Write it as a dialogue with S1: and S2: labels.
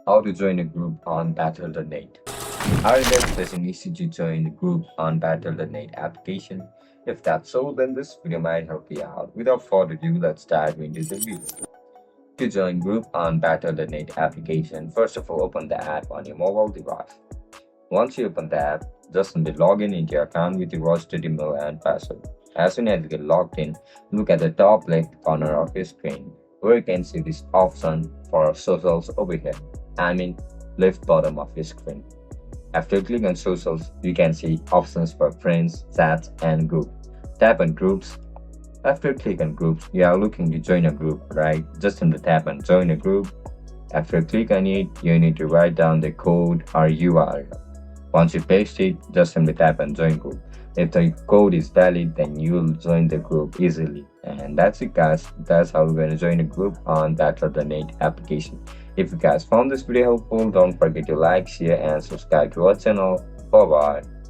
S1: How to join a group on Battle.net. Are you guys facing easy to join the group on Battle.net application? If that's so, then this video might help you out. Without further ado, let's dive into the video. To join group on Battle.net application, first of all, open the app on your mobile device. Once you open the app, just simply log in into your account with your registered email and password. As soon as you get logged in, look at the top left corner of your screen where you can see this option for socials over here. I mean, left bottom of your screen. After clicking on socials, you can see options for friends, chats, and group. Tap on groups. After click on groups, you are looking to join a group, right? Just simply tap on join a group. After click on it, you need to write down the code or URL. Once you paste it, just simply tap on join group. If the code is valid, then you will join the group easily. And that's it guys. That's how we're going to join a group on Battle.net application. If you guys found this video helpful, don't forget to like, share and subscribe to our channel. Bye bye.